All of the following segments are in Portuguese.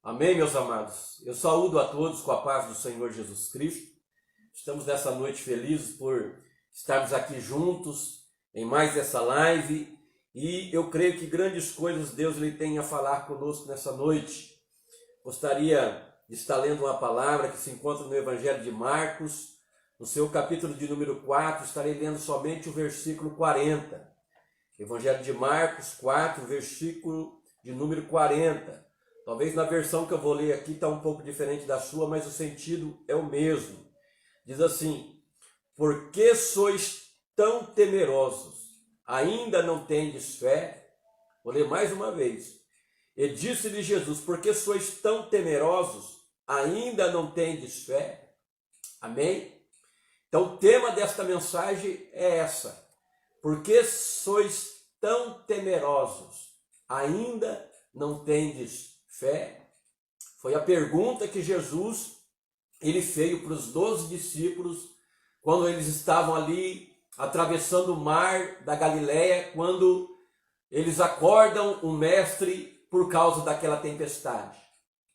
Amém, meus amados? Eu saúdo a todos com a paz do Senhor Jesus Cristo. Estamos nessa noite felizes por estarmos aqui juntos em mais essa live e eu creio que grandes coisas Deus ele tem a falar conosco nessa noite. Gostaria de estar lendo uma palavra que se encontra no Evangelho de Marcos, no seu capítulo de número 4, estarei lendo somente o versículo 40. Evangelho de Marcos 4, versículo de número 40. Talvez na versão que eu vou ler aqui está um pouco diferente da sua, mas o sentido é o mesmo. Diz assim: por que sois tão temerosos? Ainda não tendes fé? Vou ler mais uma vez. E disse-lhe Jesus: por que sois tão temerosos? Ainda não tendes fé? Amém? Então o tema desta mensagem é essa. Por que sois tão temerosos? Ainda não tendes fé? Foi a pergunta que Jesus ele fez para os 12 discípulos quando eles estavam ali atravessando o mar da Galileia, quando eles acordam o mestre por causa daquela tempestade.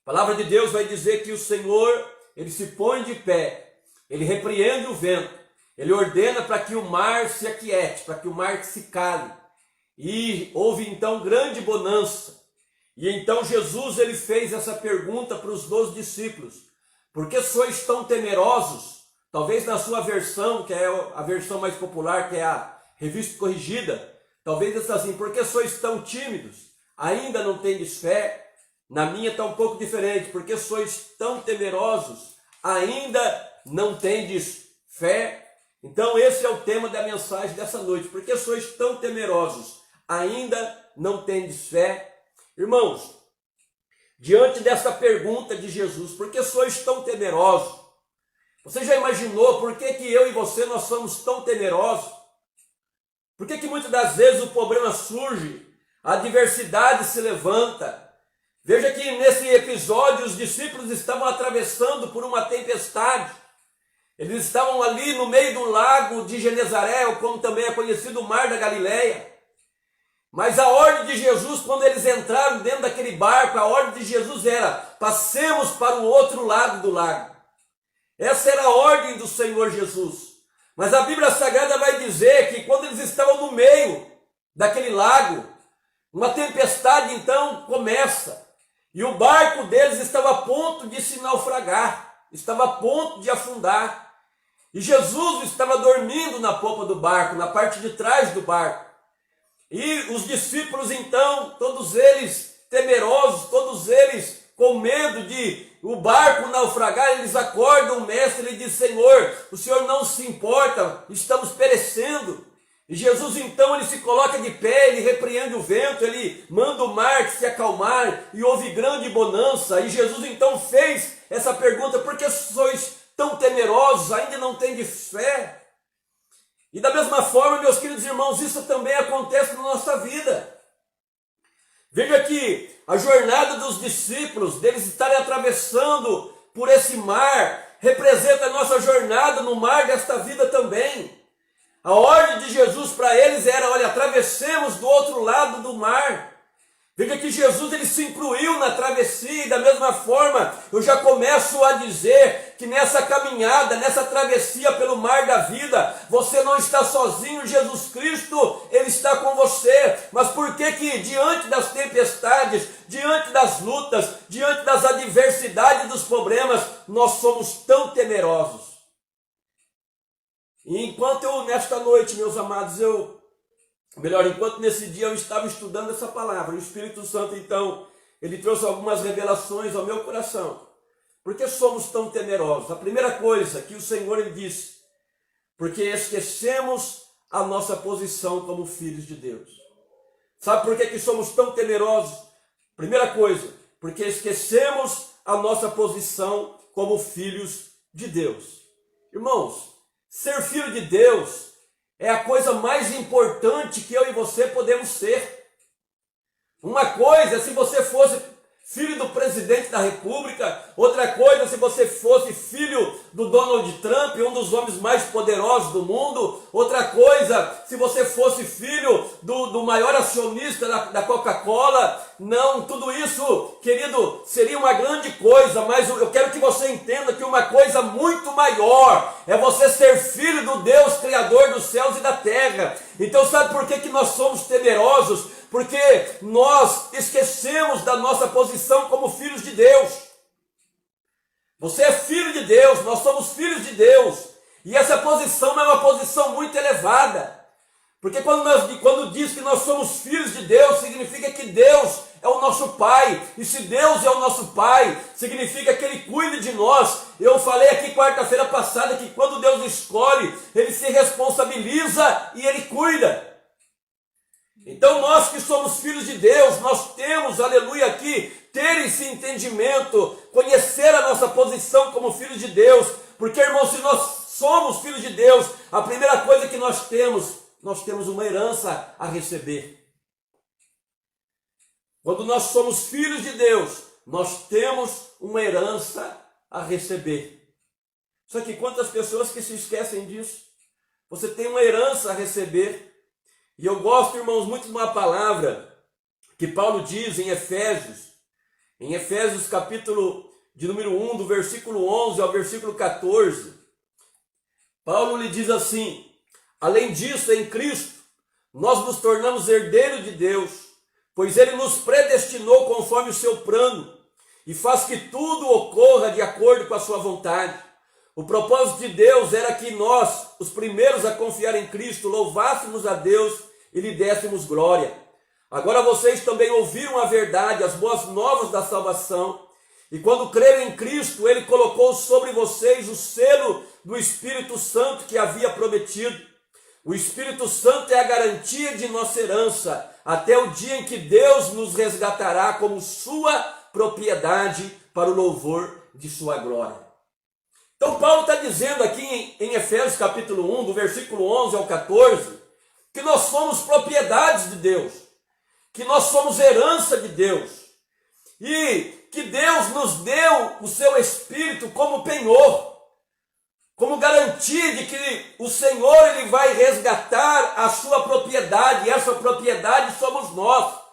A palavra de Deus vai dizer que o Senhor ele se põe de pé, ele repreende o vento, ele ordena para que o mar se aquiete, para que o mar se cale. E houve então grande bonança. E então Jesus ele fez essa pergunta para os 12 discípulos: por que sois tão temerosos? Talvez na sua versão, que é a versão mais popular, que é a Revista Corrigida, talvez está assim: por que sois tão tímidos? Ainda não tendes fé? Na minha está um pouco diferente: por que sois tão temerosos? Ainda não tendes fé? Então esse é o tema da mensagem dessa noite. Por que sois tão temerosos? Ainda não tendes fé? Irmãos, diante dessa pergunta de Jesus, por que sois tão temerosos? Você já imaginou por que eu e você nós somos tão temerosos? Por que muitas das vezes o problema surge, a adversidade se levanta? Veja que nesse episódio os discípulos estavam atravessando por uma tempestade. Eles estavam ali no meio do lago de Genezaré, ou como também é conhecido o mar da Galileia. Mas a ordem de Jesus, quando eles entraram dentro daquele barco, a ordem de Jesus era: passemos para o outro lado do lago. Essa era a ordem do Senhor Jesus. Mas a Bíblia Sagrada vai dizer que quando eles estavam no meio daquele lago, uma tempestade então começa. E o barco deles estava a ponto de se naufragar, estava a ponto de afundar. E Jesus estava dormindo na popa do barco, na parte de trás do barco. E os discípulos então, todos eles temerosos, todos eles com medo de o barco naufragar, eles acordam o mestre e diz: Senhor, o Senhor não se importa, estamos perecendo. E Jesus então ele se coloca de pé, ele repreende o vento, ele manda o mar se acalmar e houve grande bonança. E Jesus então fez essa pergunta: por que sois tão temerosos? Ainda não tendes fé? E da mesma forma, meus queridos irmãos, isso também acontece na nossa vida. Veja que a jornada dos discípulos, deles estarem atravessando por esse mar, representa a nossa jornada no mar desta vida também. A ordem de Jesus para eles era: olha, atravessemos do outro lado do mar. Veja que Jesus ele se incluiu na travessia, e da mesma forma eu já começo a dizer que nessa caminhada, nessa travessia pelo mar da vida, você não está sozinho. Jesus Cristo, ele está com você. Mas por que diante das tempestades, diante das lutas, diante das adversidades, dos problemas, nós somos tão temerosos? E enquanto eu, nesta noite, meus amados, enquanto nesse dia eu estava estudando essa palavra, o Espírito Santo então, ele trouxe algumas revelações ao meu coração. Por que somos tão temerosos? A primeira coisa que o Senhor ele disse: porque esquecemos a nossa posição como filhos de Deus. Sabe por que somos tão temerosos? Primeira coisa, porque esquecemos a nossa posição como filhos de Deus. Irmãos, ser filho de Deus é a coisa mais importante que eu e você podemos ser. Uma coisa é se você fosse filho do presidente da República, outra coisa se você fosse filho do Donald Trump, um dos homens mais poderosos do mundo, outra coisa se você fosse filho do maior acionista da Coca-Cola. Não, tudo isso, querido, seria uma grande coisa, mas eu quero que você entenda que uma coisa muito maior é você ser filho do Deus Criador dos céus e da terra. Então sabe por que nós somos temerosos? Porque nós esquecemos da nossa posição como filhos de Deus. Você é filho de Deus, nós somos filhos de Deus. E essa posição é uma posição muito elevada. Porque quando diz que nós somos filhos de Deus, significa que Deus é o nosso Pai. E se Deus é o nosso Pai, significa que Ele cuida de nós. Eu falei aqui quarta-feira passada que quando Deus escolhe, Ele se responsabiliza e Ele cuida. Então nós que somos filhos de Deus, nós temos, aleluia, aqui, ter esse entendimento, conhecer a nossa posição como filhos de Deus. Porque, irmãos, se nós somos filhos de Deus, a primeira coisa que nós temos uma herança a receber. Quando nós somos filhos de Deus, nós temos uma herança a receber. Só que quantas pessoas que se esquecem disso? Você tem uma herança a receber. E eu gosto, irmãos, muito de uma palavra que Paulo diz em Efésios capítulo de número 1, do versículo 11 ao versículo 14. Paulo lhe diz assim: além disso, em Cristo, nós nos tornamos herdeiros de Deus, pois Ele nos predestinou conforme o seu plano e faz que tudo ocorra de acordo com a sua vontade. O propósito de Deus era que nós, os primeiros a confiar em Cristo, louvássemos a Deus e lhe dessemos glória. Agora vocês também ouviram a verdade, as boas novas da salvação, e quando creram em Cristo, Ele colocou sobre vocês o selo do Espírito Santo que havia prometido. O Espírito Santo é a garantia de nossa herança, até o dia em que Deus nos resgatará como sua propriedade para o louvor de sua glória. Então Paulo está dizendo aqui em Efésios capítulo 1, do versículo 11 ao 14, que nós somos propriedades de Deus, que nós somos herança de Deus, e que Deus nos deu o seu Espírito como penhor, como garantia de que o Senhor ele vai resgatar a sua propriedade, e essa propriedade somos nós.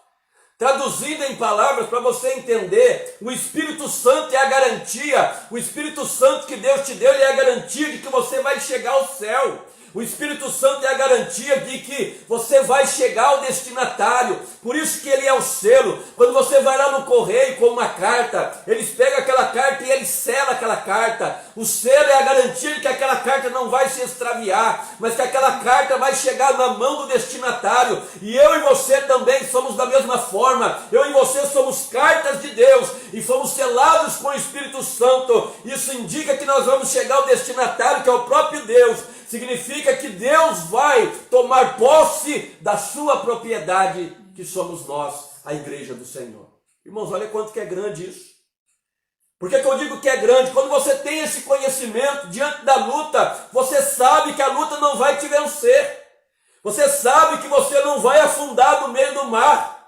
Traduzindo em palavras para você entender, o Espírito Santo é a garantia, o Espírito Santo que Deus te deu, ele é a garantia de que você vai chegar ao céu. O Espírito Santo é a garantia de que você vai chegar ao destinatário. Por isso que ele é o selo. Quando você vai lá no correio com uma carta, eles pegam aquela carta e eles selam aquela carta. O selo é a garantia de que aquela carta não vai se extraviar, mas que aquela carta vai chegar na mão do destinatário. E eu e você também somos da mesma forma. Eu e você somos cartas de Deus e fomos selados com o Espírito Santo. Isso indica que nós vamos chegar ao destinatário, que é o próprio Deus. Significa que Deus vai tomar posse da sua propriedade, que somos nós, a igreja do Senhor. Irmãos, olha quanto que é grande isso. Por que eu digo que é grande? Quando você tem esse conhecimento diante da luta, você sabe que a luta não vai te vencer. Você sabe que você não vai afundar no meio do mar.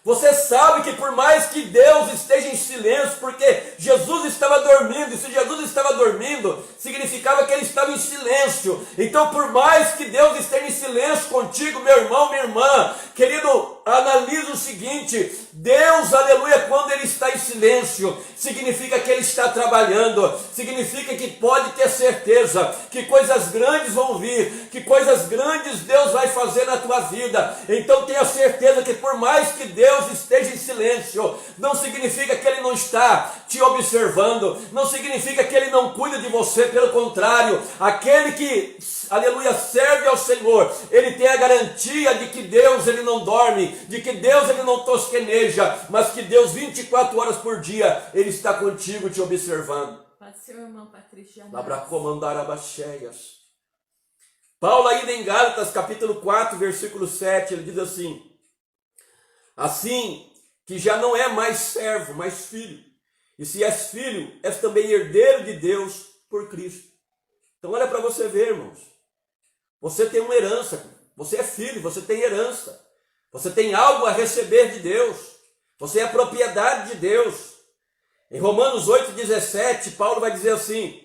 Você sabe que por mais que Deus esteja em silêncio, porque Jesus estava dormindo, e se Jesus estava dormindo, significava que ele estava em silêncio. Então por mais que Deus esteja em silêncio contigo, meu irmão, minha irmã, querido, analisa o seguinte: Deus, aleluia, quando ele está em silêncio, significa que ele está trabalhando, significa que pode ter certeza que coisas grandes vão vir, que coisas grandes Deus vai fazer na tua vida. Então tenha certeza que por mais que Deus esteja em silêncio, não significa que ele não está te observando, não significa que ele não cuida de você, pelo contrário, aquele que, aleluia, serve ao Senhor, ele tem a garantia de que Deus ele não dorme, de que Deus ele não tosqueneja, mas que Deus 24 horas por dia, ele está contigo te observando. Pode ser o irmão Patrícia. Paulo ainda em Gálatas capítulo 4, versículo 7, ele diz assim: assim que já não é mais servo, mas filho. E se és filho, és também herdeiro de Deus por Cristo. Então olha para você ver, irmãos. Você tem uma herança. Você é filho, você tem herança. Você tem algo a receber de Deus. Você é propriedade de Deus. Em Romanos 8,17, Paulo vai dizer assim: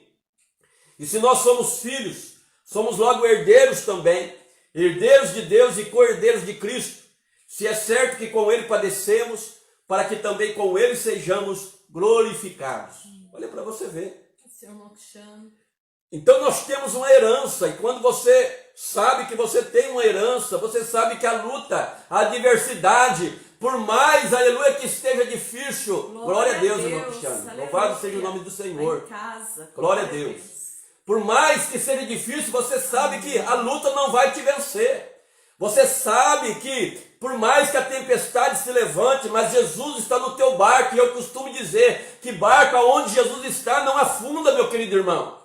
e se nós somos filhos, somos logo herdeiros também, herdeiros de Deus e co-herdeiros de Cristo, se é certo que com ele padecemos, para que também com ele sejamos glorificados. Olha para você ver. Então nós temos uma herança, e quando você sabe que você tem uma herança, você sabe que a luta, a adversidade, por mais, aleluia, que esteja difícil, glória a Deus, irmão Cristiano, louvado seja o nome do Senhor, glória a Deus. Por mais que seja difícil, você sabe que a luta não vai te vencer. Você sabe que, por mais que a tempestade se levante, mas Jesus está no teu barco, e eu costumo dizer que barco aonde Jesus está não afunda, meu querido irmão.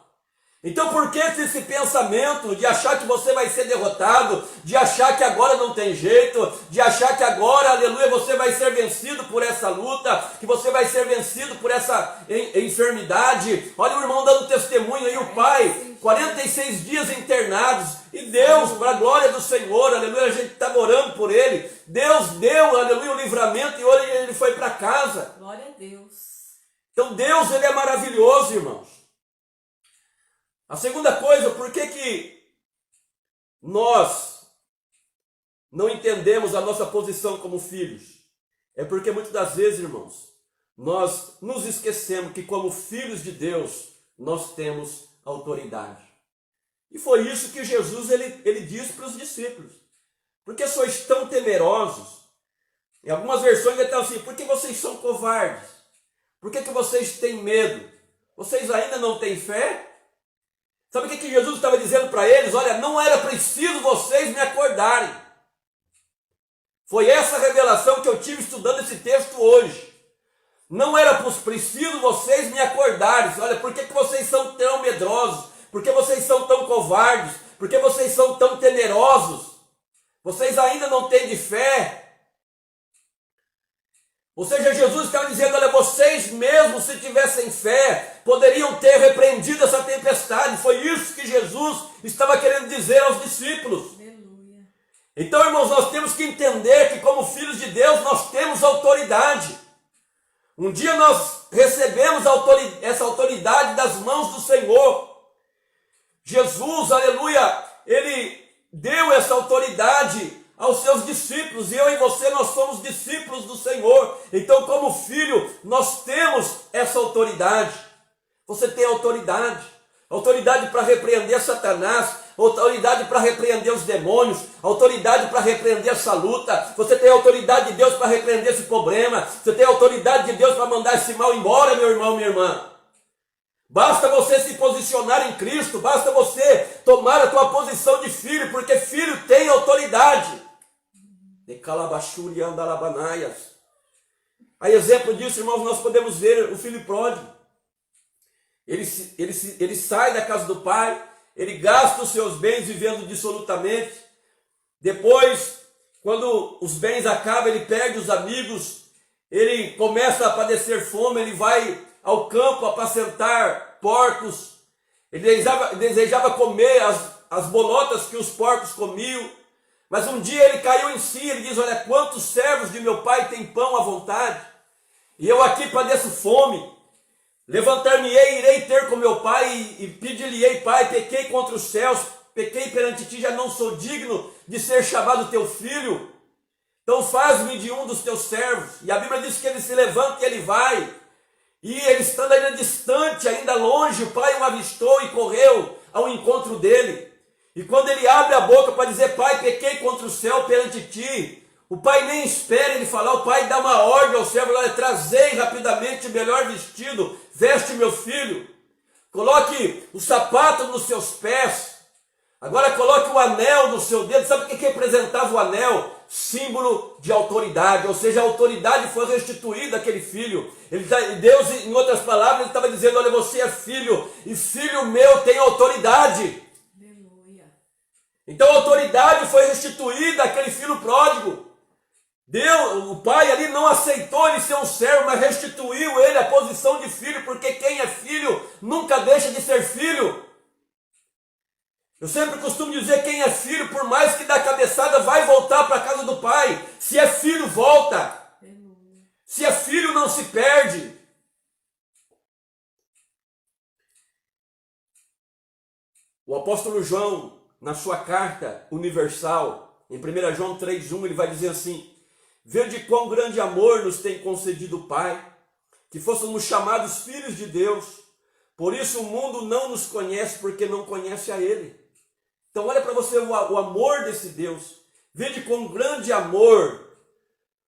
Então por que esse pensamento de achar que você vai ser derrotado, de achar que agora não tem jeito, de achar que agora, aleluia, você vai ser vencido por essa luta, que você vai ser vencido por essa enfermidade? Olha o irmão dando testemunho aí, o pai, 46 dias internados, e Deus, para a glória do Senhor, aleluia, a gente está orando por ele, Deus deu, aleluia, o livramento, e hoje ele foi para casa. Glória a Deus. Então Deus, ele é maravilhoso, irmãos. A segunda coisa, por que nós não entendemos a nossa posição como filhos? É porque muitas das vezes, irmãos, nós nos esquecemos que como filhos de Deus, nós temos autoridade. E foi isso que Jesus ele disse para os discípulos. Por que sois tão temerosos? Em algumas versões ele está assim, por que vocês são covardes? Por que vocês têm medo? Vocês ainda não têm fé? Sabe o que Jesus estava dizendo para eles? Olha, não era preciso vocês me acordarem. Foi essa revelação que eu tive estudando esse texto hoje. Não era preciso vocês me acordarem. Olha, por que vocês são tão medrosos? Por que vocês são tão covardes? Por que vocês são tão temerosos? Vocês ainda não têm de fé? Ou seja, Jesus estava dizendo, olha, vocês mesmos, se tivessem fé, poderiam ter repreendido essa tempestade. Foi isso que Jesus estava querendo dizer aos discípulos. Aleluia. Então, irmãos, nós temos que entender que como filhos de Deus, nós temos autoridade. Um dia nós recebemos essa autoridade das mãos do Senhor. Jesus, aleluia, ele deu essa autoridade aos seus discípulos, e eu e você, nós somos discípulos do Senhor. Então, como filho, nós temos essa autoridade. Você tem autoridade para repreender Satanás, autoridade para repreender os demônios, autoridade para repreender essa luta. Você tem autoridade de Deus para repreender esse problema, você tem autoridade de Deus para mandar esse mal embora, meu irmão, minha irmã. Basta você se posicionar em Cristo, basta você tomar a tua posição de filho, porque filho tem autoridade. De calabachuri andalabanaias. A exemplo disso, irmãos, nós podemos ver o filho pródigo. Ele sai da casa do pai, ele gasta os seus bens vivendo dissolutamente. Depois, quando os bens acabam, ele perde os amigos, ele começa a padecer fome, ele vai ao campo apacentar porcos. Ele desejava comer as bolotas que os porcos comiam. Mas um dia ele caiu em si, ele diz, olha, quantos servos de meu pai têm pão à vontade, e eu aqui padeço fome. Levantar-me-ei, irei ter com meu pai, e pedir-lhe-ei, pai, pequei contra os céus, pequei perante ti, já não sou digno de ser chamado teu filho. Então faz-me de um dos teus servos. E a Bíblia diz que ele se levanta e ele vai. E ele estando ainda distante, ainda longe, o pai o avistou e correu ao encontro dele. E quando ele abre a boca para dizer, pai, pequei contra o céu perante ti, o pai nem espera ele falar, o pai dá uma ordem ao servo, olha, trazei rapidamente o melhor vestido, veste meu filho, coloque o sapato nos seus pés, agora coloque o anel no seu dedo. Sabe o que representava o anel? Símbolo de autoridade, ou seja, a autoridade foi restituída àquele filho. Deus, em outras palavras, ele estava dizendo, olha, você é filho, e filho meu tem autoridade. Então a autoridade foi restituída àquele filho pródigo. O pai ali não aceitou ele ser um servo, mas restituiu ele a posição de filho, porque quem é filho nunca deixa de ser filho. Eu sempre costumo dizer, quem é filho, por mais que dá cabeçada, vai voltar para a casa do pai. Se é filho, volta. Se é filho, não se perde. O apóstolo João, na sua carta universal, em 1 João 3,1, ele vai dizer assim: vede quão grande amor nos tem concedido o Pai, que fôssemos chamados filhos de Deus. Por isso o mundo não nos conhece, porque não conhece a Ele. Então olha para você o amor desse Deus. Vede quão grande amor,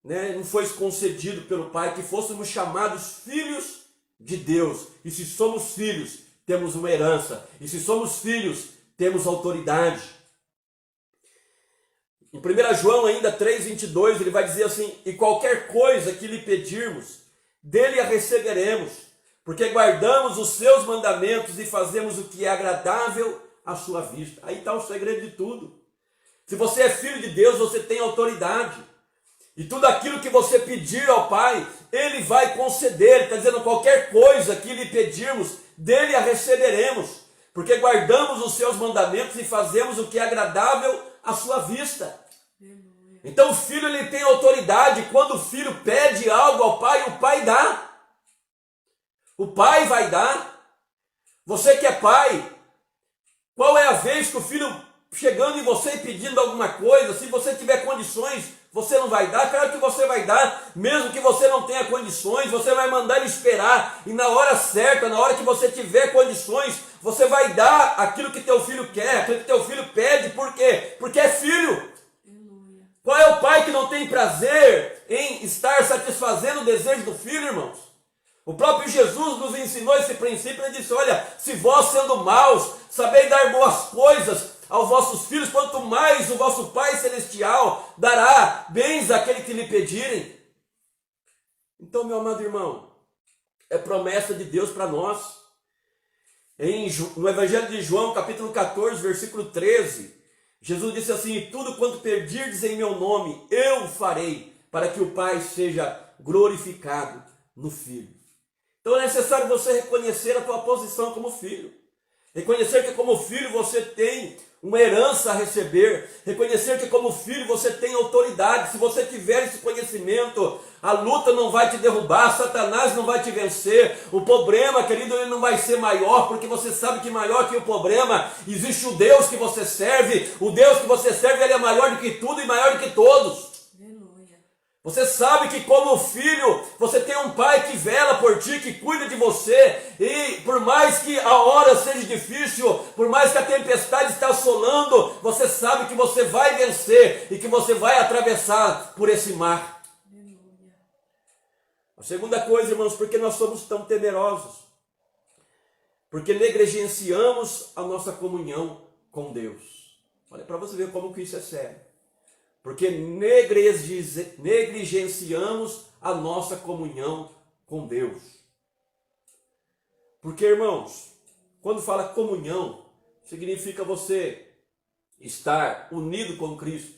né, nos foi concedido pelo Pai, que fôssemos chamados filhos de Deus. E se somos filhos, temos uma herança. E se somos filhos, temos autoridade. Em 1 João ainda 3,22, ele vai dizer assim: e qualquer coisa que lhe pedirmos, dele a receberemos, porque guardamos os seus mandamentos e fazemos o que é agradável à sua vista. Aí está o segredo de tudo. Se você é filho de Deus, você tem autoridade. E tudo aquilo que você pedir ao Pai, Ele vai conceder. Ele está dizendo: qualquer coisa que lhe pedirmos, dele a receberemos, porque guardamos os seus mandamentos e fazemos o que é agradável à sua vista. Então o filho, ele tem autoridade. Quando o filho pede algo ao pai, o pai dá. O pai vai dar. Você que é pai, qual é a vez que o filho chegando em você e pedindo alguma coisa, se você tiver condições, você não vai dar? Claro que você vai dar, mesmo que você não tenha condições, você vai mandar ele esperar, e na hora certa, na hora que você tiver condições, você vai dar aquilo que teu filho quer, aquilo que teu filho pede. Por quê? Porque é filho. Qual é o pai que não tem prazer em estar satisfazendo o desejo do filho, irmãos? O próprio Jesus nos ensinou esse princípio. Ele disse: olha, se vós sendo maus, sabeis dar boas coisas aos vossos filhos, quanto mais o vosso Pai Celestial dará bens àquele que lhe pedirem. Então, meu amado irmão, é promessa de Deus para nós. No Evangelho de João, capítulo 14, versículo 13, Jesus disse assim: e tudo quanto pedirdes em meu nome, eu farei, para que o Pai seja glorificado no Filho. Então é necessário você reconhecer a tua posição como filho. Reconhecer que como filho você tem uma herança a receber. Reconhecer que como filho você tem autoridade. Se você tiver esse conhecimento, a luta não vai te derrubar, Satanás não vai te vencer. O problema, querido, ele não vai ser maior, porque você sabe que maior que o problema existe o Deus que você serve. O Deus que você serve, ele é maior do que tudo e maior do que todos. Você sabe que como filho, você tem um pai que vela por ti, que cuida de você, e por mais que a hora seja difícil, por mais que a tempestade está assolando, você sabe que você vai vencer e que você vai atravessar por esse mar. A segunda coisa, irmãos, porque nós somos tão temerosos? Porque negligenciamos a nossa comunhão com Deus. Olha, para você ver como que isso é sério. Porque negligenciamos a nossa comunhão com Deus. Porque, irmãos, quando fala comunhão, significa você estar unido com Cristo.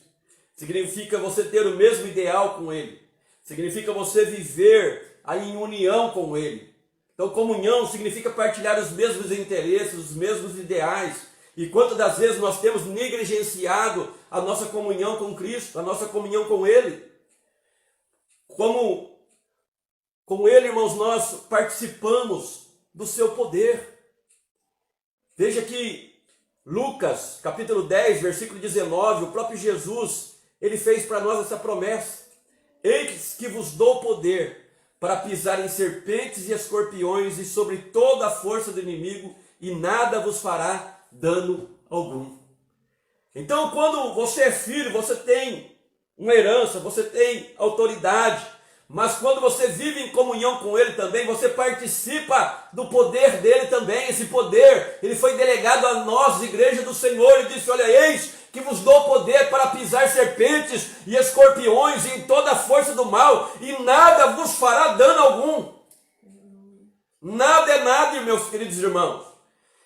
Significa você ter o mesmo ideal com Ele. Significa você viver em união com Ele. Então, comunhão significa partilhar os mesmos interesses, os mesmos ideais. E quantas das vezes nós temos negligenciado a nossa comunhão com Cristo, a nossa comunhão com Ele? Com Ele, irmãos, nós participamos do seu poder. Veja que Lucas, capítulo 10, versículo 19, o próprio Jesus, ele fez para nós essa promessa: eis que vos dou poder para pisar em serpentes e escorpiões e sobre toda a força do inimigo, e nada vos fará dano algum. Então, quando você é filho, você tem uma herança, você tem autoridade, mas quando você vive em comunhão com Ele também, você participa do poder dele também. Esse poder, ele foi delegado a nós, igreja do Senhor. Ele disse: olha, eis que vos dou poder para pisar serpentes e escorpiões e em toda a força do mal, e nada vos fará dano algum. Nada é nada, meus queridos irmãos.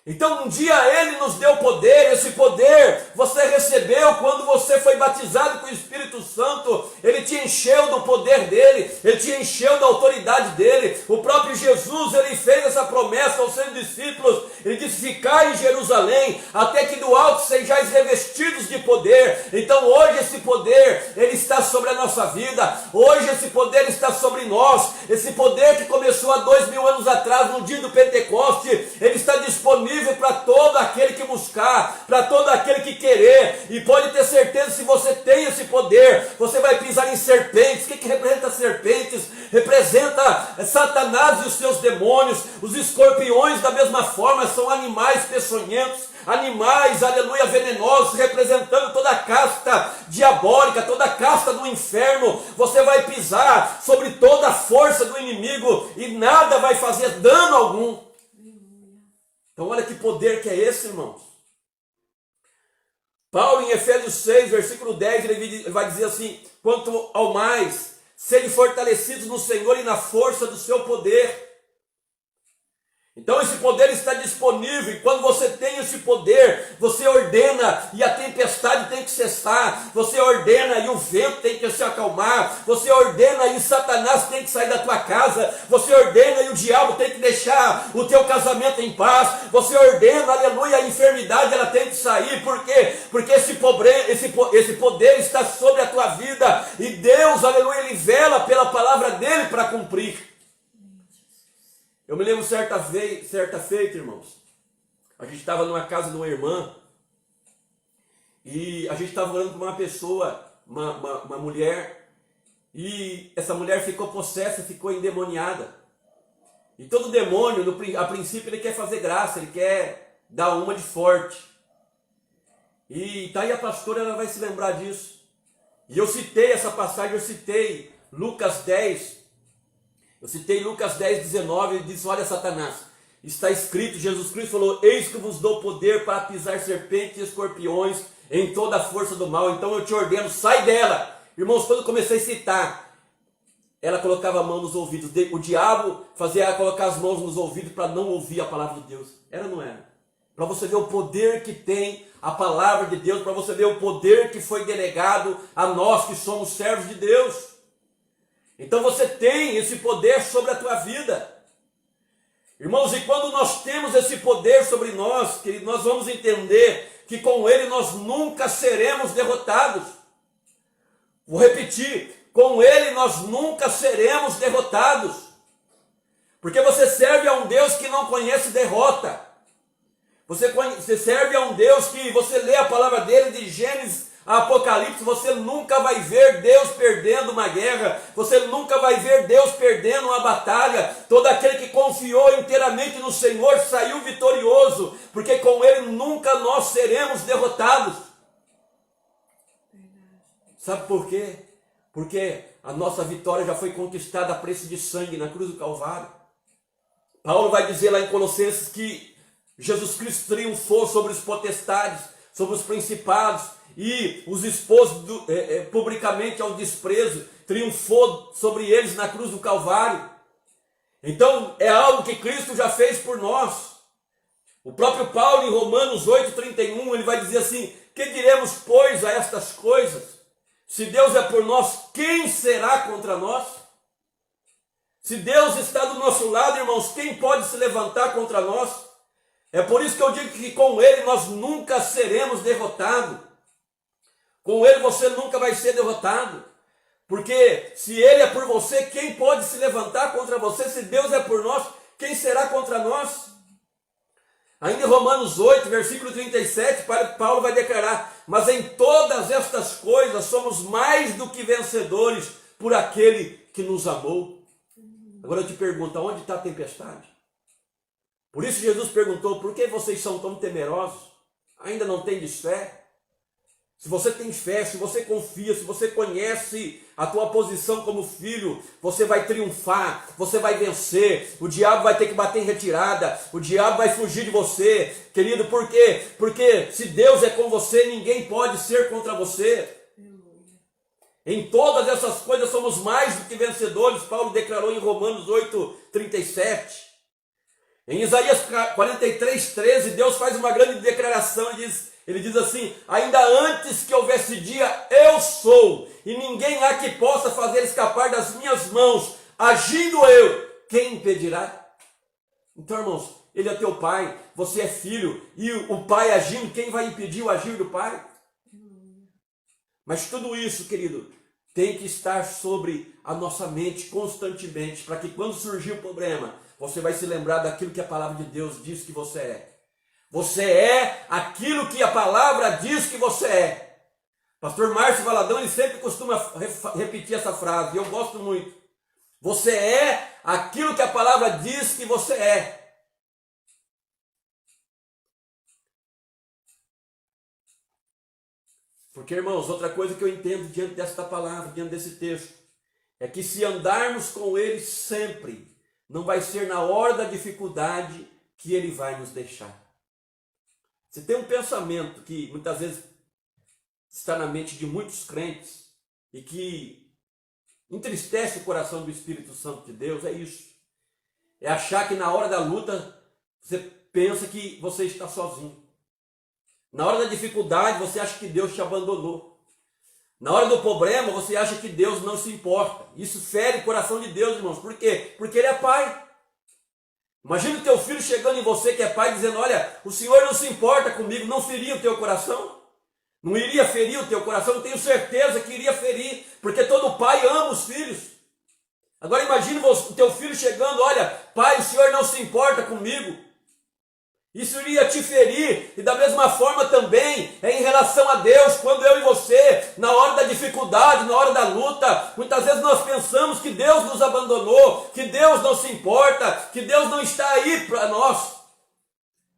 Então um dia Ele nos deu poder. Esse poder você recebeu quando você foi batizado com o Espírito Santo. Ele te encheu do poder dele, Ele te encheu da autoridade dele. O próprio Jesus, Ele fez essa promessa aos seus discípulos. Ele disse: ficai em Jerusalém, até que do alto sejais revestidos de poder. Então hoje esse poder, ele está sobre a nossa vida. Hoje esse poder está sobre nós. Esse poder que começou há 2000 anos atrás, no dia do Pentecoste, ele está disponível para todo aquele que buscar, para todo aquele que querer. E pode ter certeza, se você tem esse poder, você vai pisar em serpentes. O que representa serpentes? Representa Satanás e os seus demônios. Os escorpiões, da mesma forma, são animais peçonhentos, animais, aleluia, venenosos, representando toda a casta diabólica, toda a casta do inferno. Você vai pisar sobre toda a força do inimigo e nada vai fazer dano algum. Então olha que poder que é esse, irmãos. Paulo em Efésios 6, versículo 10, ele vai dizer assim: quanto ao mais, sede fortalecidos no Senhor e na força do seu poder. Então esse poder está disponível, e quando você tem esse poder, você ordena e a tempestade tem que cessar, você ordena e o vento tem que se acalmar, você ordena e Satanás tem que sair da tua casa, você ordena e o diabo tem que deixar o teu casamento em paz, você ordena, aleluia, a enfermidade ela tem que sair. Por quê? Porque esse poder está sobre a tua vida, e Deus, aleluia, ele vela pela palavra dele para cumprir. Eu me lembro certa feita, irmãos, a gente estava numa casa de uma irmã, e a gente estava orando com uma pessoa, uma mulher, e essa mulher ficou possessa, ficou endemoniada. E todo demônio, a princípio, ele quer fazer graça, ele quer dar uma de forte. E tá aí a pastora, ela vai se lembrar disso. E eu citei essa passagem, eu citei Lucas 10, 19, ele diz: olha, Satanás, está escrito, Jesus Cristo falou: eis que vos dou poder para pisar serpentes e escorpiões em toda a força do mal, então eu te ordeno, sai dela. Irmãos, quando eu comecei a citar, ela colocava a mão nos ouvidos, o diabo fazia ela colocar as mãos nos ouvidos para não ouvir a palavra de Deus. Era ou não era? Para você ver o poder que tem a palavra de Deus, para você ver o poder que foi delegado a nós que somos servos de Deus. Então você tem esse poder sobre a tua vida. Irmãos, e quando nós temos esse poder sobre nós, querido, nós vamos entender que com ele nós nunca seremos derrotados. Vou repetir, com ele nós nunca seremos derrotados. Porque você serve a um Deus que não conhece derrota. Você serve a um Deus que você lê a palavra dele de Gênesis a Apocalipse, você nunca vai ver Deus perdendo uma guerra, você nunca vai ver Deus perdendo uma batalha. Todo aquele que confiou inteiramente no Senhor saiu vitorioso, porque com ele nunca nós seremos derrotados. Sabe por quê? Porque a nossa vitória já foi conquistada a preço de sangue na cruz do Calvário. Paulo vai dizer lá em Colossenses que Jesus Cristo triunfou sobre os potestades, sobre os principados, e os expôs publicamente ao desprezo, triunfou sobre eles na cruz do Calvário. Então é algo que Cristo já fez por nós. O próprio Paulo em Romanos 8,31, ele vai dizer assim: que diremos, pois, a estas coisas? Se Deus é por nós, quem será contra nós? Se Deus está do nosso lado, irmãos, quem pode se levantar contra nós? É por isso que eu digo que com ele nós nunca seremos derrotados. Com ele você nunca vai ser derrotado. Porque se ele é por você, quem pode se levantar contra você? Se Deus é por nós, quem será contra nós? Ainda em Romanos 8, versículo 37, Paulo vai declarar: mas em todas estas coisas somos mais do que vencedores por aquele que nos amou. Agora eu te pergunto, onde está a tempestade? Por isso Jesus perguntou: por que vocês são tão temerosos? Ainda não tendes fé? Se você tem fé, se você confia, se você conhece a tua posição como filho, você vai triunfar, você vai vencer, o diabo vai ter que bater em retirada, o diabo vai fugir de você, querido. Por quê? Porque se Deus é com você, ninguém pode ser contra você. Em todas essas coisas somos mais do que vencedores, Paulo declarou em Romanos 8:37. Em Isaías 43:13, Deus faz uma grande declaração e ele diz assim: ainda antes que houvesse dia, eu sou, e ninguém há que possa fazer escapar das minhas mãos. Agindo eu, quem impedirá? Então, irmãos, ele é teu pai, você é filho, e o pai agindo, quem vai impedir o agir do pai? Mas tudo isso, querido, tem que estar sobre a nossa mente constantemente, para que quando surgir o problema, você vai se lembrar daquilo que a palavra de Deus diz que você é. Você é aquilo que a palavra diz que você é. Pastor Márcio Valadão, ele sempre costuma repetir essa frase, e eu gosto muito. Você é aquilo que a palavra diz que você é. Porque, irmãos, outra coisa que eu entendo diante desta palavra, diante desse texto, é que se andarmos com Ele sempre, não vai ser na hora da dificuldade que Ele vai nos deixar. Você tem um pensamento que muitas vezes está na mente de muitos crentes e que entristece o coração do Espírito Santo de Deus, é isso. É achar que na hora da luta você pensa que você está sozinho. Na hora da dificuldade, você acha que Deus te abandonou. Na hora do problema, você acha que Deus não se importa. Isso fere o coração de Deus, irmãos. Por quê? Porque Ele é Pai. Imagina o teu filho chegando em você que é pai, dizendo, olha, o Senhor não se importa comigo, não feria o teu coração? Não iria ferir o teu coração? Eu tenho certeza que iria ferir, porque todo pai ama os filhos. Agora imagine o teu filho chegando, olha, pai, o Senhor não se importa comigo. Isso iria te ferir, e da mesma forma também é em relação a Deus, quando eu e você, na hora da dificuldade, na hora da luta, muitas vezes nós pensamos que Deus nos abandonou, que Deus não se importa, que Deus não está aí para nós.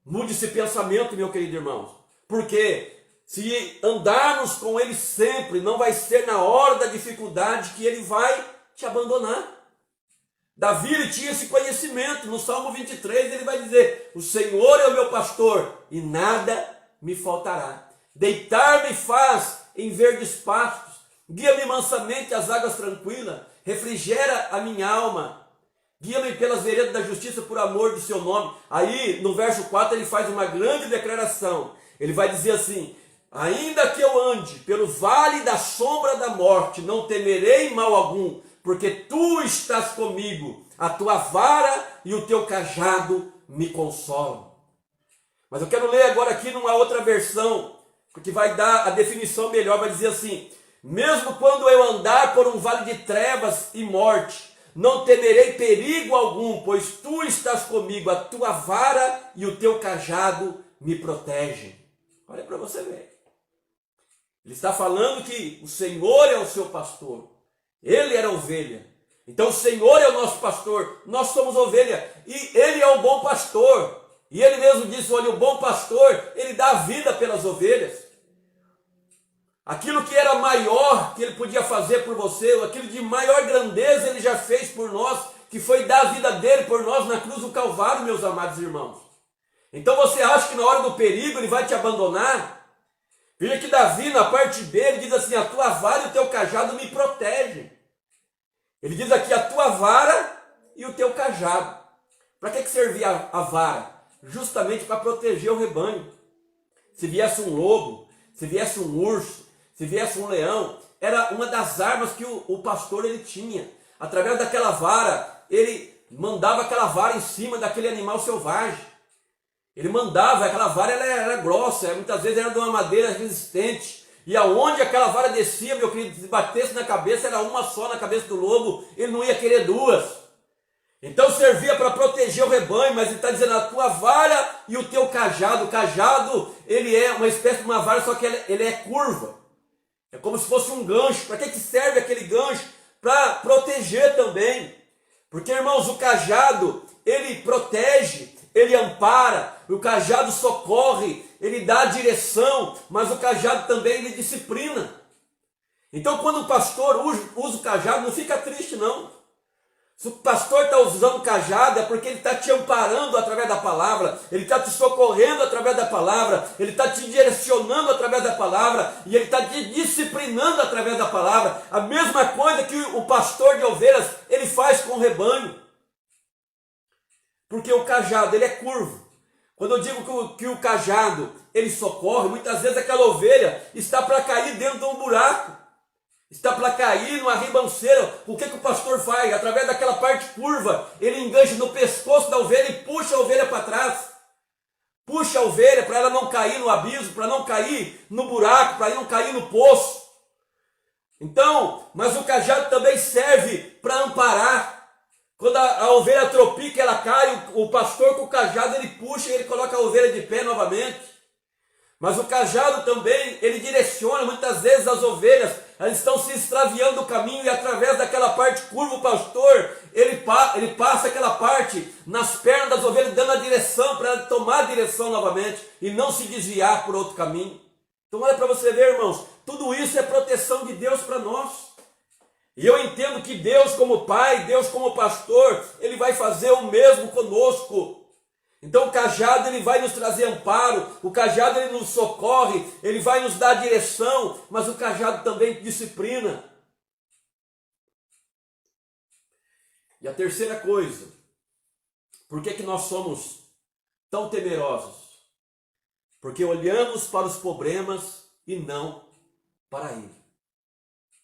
Mude esse pensamento, meu querido irmão, porque se andarmos com Ele sempre, não vai ser na hora da dificuldade que Ele vai te abandonar. Davi ele tinha esse conhecimento, no Salmo 23 ele vai dizer, o Senhor é o meu pastor e nada me faltará. Deitar-me faz em verdes pastos, guia-me mansamente às águas tranquilas, refrigera a minha alma, guia-me pelas veredas da justiça por amor do seu nome. Aí no verso 4 ele faz uma grande declaração, ele vai dizer assim, ainda que eu ande pelo vale da sombra da morte, não temerei mal algum, porque tu estás comigo, a tua vara e o teu cajado me consolam. Mas eu quero ler agora aqui numa outra versão, porque vai dar a definição melhor, vai dizer assim, mesmo quando eu andar por um vale de trevas e morte, não temerei perigo algum, pois tu estás comigo, a tua vara e o teu cajado me protegem. Olha para você ver. Ele está falando que o Senhor é o seu pastor. Ele era ovelha. Então o Senhor é o nosso pastor. Nós somos ovelha. E Ele é o bom pastor. E Ele mesmo disse, olha, o bom pastor, Ele dá a vida pelas ovelhas. Aquilo que era maior que Ele podia fazer por você, aquilo de maior grandeza Ele já fez por nós, que foi dar a vida dele por nós na cruz do Calvário, meus amados irmãos. Então você acha que na hora do perigo Ele vai te abandonar? Veja que Davi, na parte B, ele diz assim, a tua vara e o teu cajado me protegem. Ele diz aqui, a tua vara e o teu cajado. Para que servia a vara? Justamente para proteger o rebanho. Se viesse um lobo, se viesse um urso, se viesse um leão, era uma das armas que o pastor ele tinha. Através daquela vara, ele mandava aquela vara em cima daquele animal selvagem. Ele mandava, aquela vara ela era grossa, muitas vezes era de uma madeira resistente. E aonde aquela vara descia, meu querido, se batesse na cabeça, era uma só na cabeça do lobo, ele não ia querer duas. Então servia para proteger o rebanho, mas ele está dizendo a tua vara e o teu cajado. O cajado, ele é uma espécie de uma vara, só que ele é curva. É como se fosse um gancho. Para que serve aquele gancho? Para proteger também. Porque, irmãos, o cajado, ele protege, ele ampara, o cajado socorre, ele dá a direção, mas o cajado também ele disciplina. Então quando o pastor usa o cajado, não fica triste não. Se o pastor está usando o cajado é porque ele está te amparando através da palavra, ele está te socorrendo através da palavra, ele está te direcionando através da palavra, e ele está te disciplinando através da palavra. A mesma coisa que o pastor de ovelhas, ele faz com o rebanho. Porque o cajado, ele é curvo. Quando eu digo que o cajado, ele socorre, muitas vezes aquela ovelha está para cair dentro de um buraco. Está para cair numa ribanceira. O que o pastor faz? Através daquela parte curva, ele engancha no pescoço da ovelha e puxa a ovelha para trás. Puxa a ovelha para ela não cair no abismo, para não cair no buraco, para não cair no poço. Então, mas o cajado também serve para amparar. Quando a ovelha tropica, ela cai, o pastor com o cajado ele puxa e ele coloca a ovelha de pé novamente. Mas o cajado também, ele direciona muitas vezes as ovelhas, elas estão se extraviando do caminho e através daquela parte curva o pastor, ele passa aquela parte nas pernas das ovelhas, dando a direção para ela tomar a direção novamente e não se desviar por outro caminho. Então olha para você ver, irmãos, tudo isso é proteção de Deus para nós. E eu entendo que Deus como Pai, Deus como Pastor, Ele vai fazer o mesmo conosco. Então o cajado ele vai nos trazer amparo, o cajado ele nos socorre, ele vai nos dar direção, mas o cajado também disciplina. E a terceira coisa, por que nós somos tão temerosos? Porque olhamos para os problemas e não para Ele.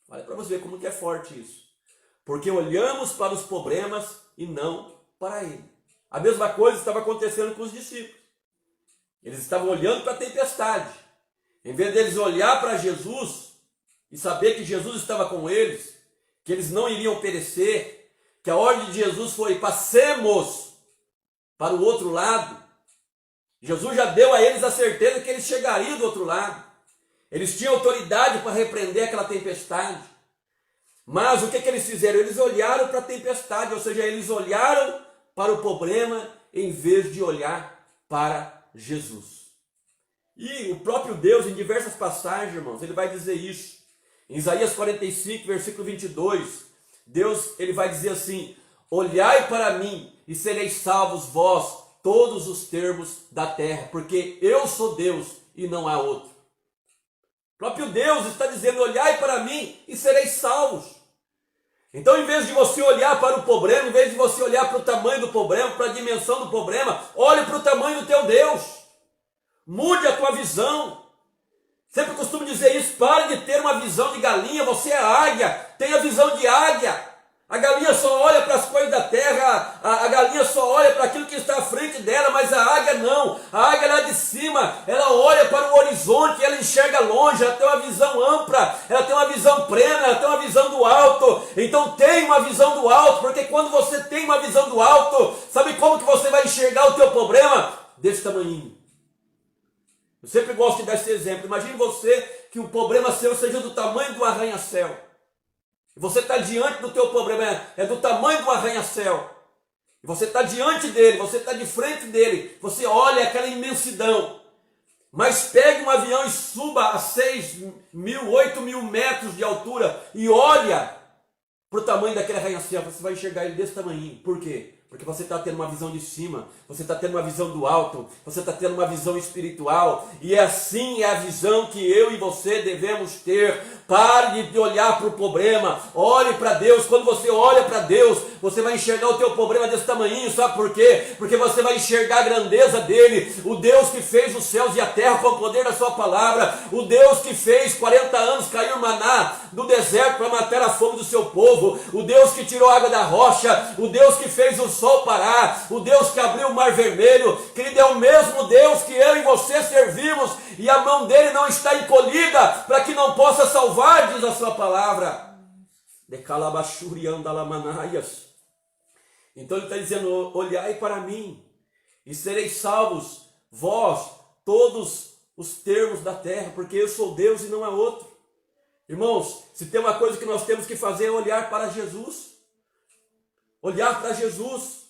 Olha para você ver como que é forte isso. Porque olhamos para os problemas e não para Ele. A mesma coisa estava acontecendo com os discípulos. Eles estavam olhando para a tempestade. Em vez deles olhar para Jesus e saber que Jesus estava com eles, que eles não iriam perecer, que a ordem de Jesus foi: passemos para o outro lado. Jesus já deu a eles a certeza que eles chegariam do outro lado. Eles tinham autoridade para repreender aquela tempestade. Mas o que eles fizeram? Eles olharam para a tempestade, ou seja, eles olharam para o problema em vez de olhar para Jesus. E o próprio Deus, em diversas passagens, irmãos, ele vai dizer isso. Em Isaías 45, versículo 22, Deus ele vai dizer assim: olhai para mim e sereis salvos vós, todos os termos da terra, porque eu sou Deus e não há outro. O próprio Deus está dizendo: olhai para mim e sereis salvos. Então, em vez de você olhar para o problema, em vez de você olhar para o tamanho do problema, para a dimensão do problema, olhe para o tamanho do teu Deus. Mude a tua visão. Sempre costumo dizer isso: pare de ter uma visão de galinha, você é águia, tenha visão de águia. A galinha só olha para as coisas da terra, a galinha só olha para aquilo que está à frente dela, mas a águia não. A águia lá de cima, ela olha para o horizonte, ela enxerga longe, ela tem uma visão ampla, ela tem uma visão plena, ela tem uma visão do alto. Então tenha uma visão do alto, porque quando você tem uma visão do alto, sabe como que você vai enxergar o teu problema? Desse tamanhinho. Eu sempre gosto de dar esse exemplo. Imagine você que o problema seu seja do tamanho do arranha-céu. Você está diante do teu problema, é do tamanho do arranha-céu. Você está diante dele, você está de frente dele, você olha aquela imensidão. Mas pegue um avião e suba a 6.000, 8.000 metros de altura e olha para o tamanho daquele arranha-céu, você vai enxergar ele desse tamanho. Por quê? Porque você está tendo uma visão de cima, você está tendo uma visão do alto, você está tendo uma visão espiritual, e assim é a visão que eu e você devemos ter. Pare de olhar para o problema, olhe para Deus. Quando você olha para Deus, você vai enxergar o teu problema desse tamanhinho, sabe por quê? Porque você vai enxergar a grandeza dele, o Deus que fez os céus e a terra com o poder da sua palavra, o Deus que fez 40 anos cair maná do deserto para matar a fome do seu povo, o Deus que tirou a água da rocha, o Deus que fez o sol parar, o Deus que abriu o mar vermelho. Querido, é o mesmo Deus que eu e você servimos, e a mão dele não está encolhida para que não possa salvar, diz a sua palavra. Então ele está dizendo: olhai para mim e sereis salvos vós, todos os termos da terra, porque eu sou Deus e não há outro. Irmãos, se tem uma coisa que nós temos que fazer é olhar para Jesus. Olhar para Jesus.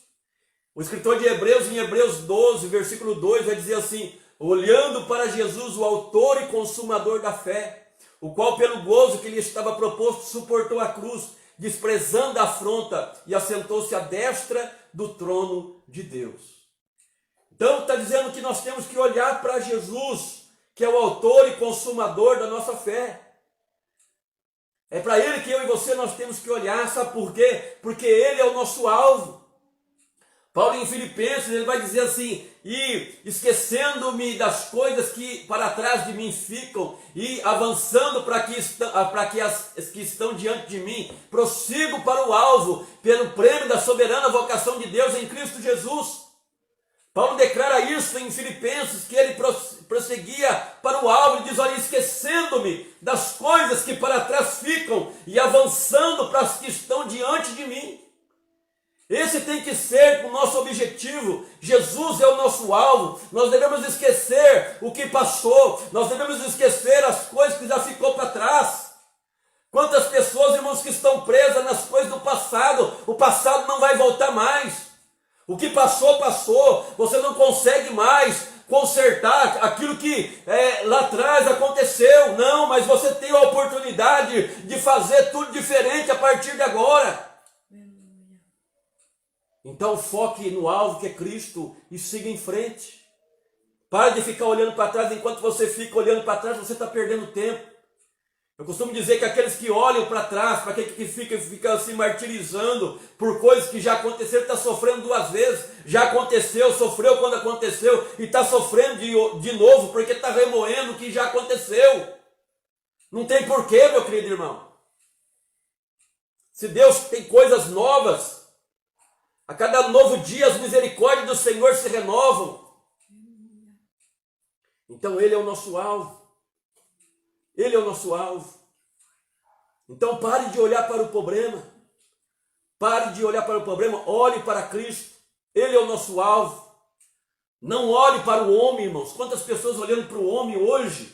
O escritor de Hebreus, em Hebreus 12, versículo 2, vai dizer assim: olhando para Jesus, o autor e consumador da fé, o qual pelo gozo que lhe estava proposto suportou a cruz, desprezando a afronta, e assentou-se à destra do trono de Deus. Então está dizendo que nós temos que olhar para Jesus, que é o autor e consumador da nossa fé. É para ele que eu e você nós temos que olhar. Sabe por quê? Porque ele é o nosso alvo. Paulo em Filipenses, ele vai dizer assim: e esquecendo-me das coisas que para trás de mim ficam, e avançando para que as que estão diante de mim, prossigo para o alvo, pelo prêmio da soberana vocação de Deus em Cristo Jesus. Paulo declara isso em Filipenses, que ele prosseguia para o alvo. Ele diz: olha, esquecendo-me das coisas que para trás ficam, e avançando para as que estão diante de mim. Esse tem que ser o nosso objetivo. Jesus é o nosso alvo. Nós devemos esquecer o que passou. Nós devemos esquecer as coisas que já ficou para trás. Quantas pessoas, irmãos, que estão presas nas coisas do passado. O passado não vai voltar mais. O que passou, passou. Você não consegue mais consertar aquilo que lá atrás aconteceu. Não, mas você tem a oportunidade de fazer tudo diferente a partir de agora. Então foque no alvo que é Cristo e siga em frente. Pare de ficar olhando para trás. Enquanto você fica olhando para trás, você está perdendo tempo. Eu costumo dizer que aqueles que olham para trás, para aquele que fica se martirizando por coisas que já aconteceram, está sofrendo duas vezes. Já aconteceu, sofreu quando aconteceu e está sofrendo de novo porque está remoendo o que já aconteceu. Não tem porquê, meu querido irmão. Se Deus tem coisas novas, a cada novo dia as misericórdias do Senhor se renovam. Então Ele é o nosso alvo. Ele é o nosso alvo. Então pare de olhar para o problema. Pare de olhar para o problema. Olhe para Cristo. Ele é o nosso alvo. Não olhe para o homem, irmãos. Quantas pessoas olhando para o homem hoje?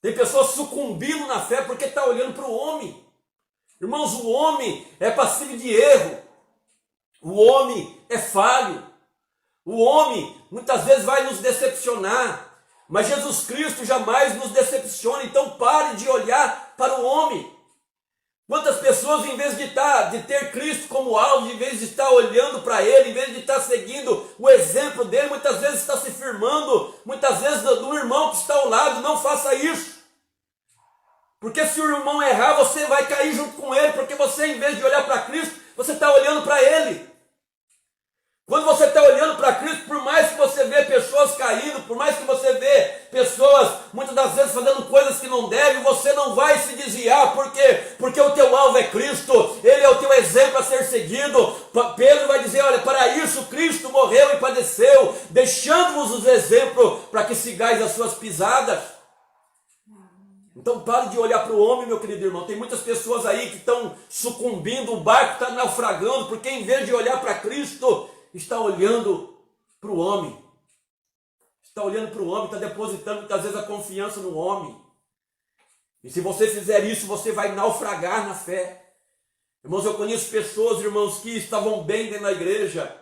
Tem pessoas sucumbindo na fé porque está olhando para o homem. Irmãos, o homem é passivo de erro. O homem é falho. O homem muitas vezes vai nos decepcionar. Mas Jesus Cristo jamais nos decepciona. Então pare de olhar para o homem. Quantas pessoas, em vez de ter Cristo como alvo, em vez de estar olhando para Ele, em vez de estar seguindo o exemplo dele, muitas vezes está se firmando, muitas vezes do irmão que está ao lado. Não faça isso. Porque se o irmão errar, você vai cair junto com ele, porque você, em vez de olhar para Cristo, você está olhando para ele. Quando você está olhando para Cristo, por mais que você vê pessoas caindo, por mais que você vê pessoas, muitas das vezes, fazendo coisas que não devem, você não vai se desviar. Por quê? Porque o teu alvo é Cristo. Ele é o teu exemplo a ser seguido. Pedro vai dizer, olha, para isso Cristo morreu e padeceu, deixando-vos os exemplos para que sigais as suas pisadas. Então pare de olhar para o homem, meu querido irmão. Tem muitas pessoas aí que estão sucumbindo, o barco está naufragando, porque em vez de olhar para Cristo, está olhando para o homem. Está olhando para o homem, está depositando muitas vezes a confiança no homem. E se você fizer isso, você vai naufragar na fé. Irmãos, eu conheço pessoas, irmãos, que estavam bem dentro da igreja,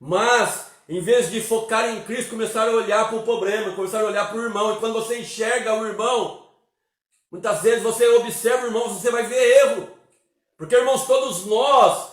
mas em vez de focar em Cristo, começaram a olhar para o problema, começaram a olhar para o irmão. E quando você enxerga o irmão, muitas vezes você observa o irmão, você vai ver erro. Porque, irmãos, todos nós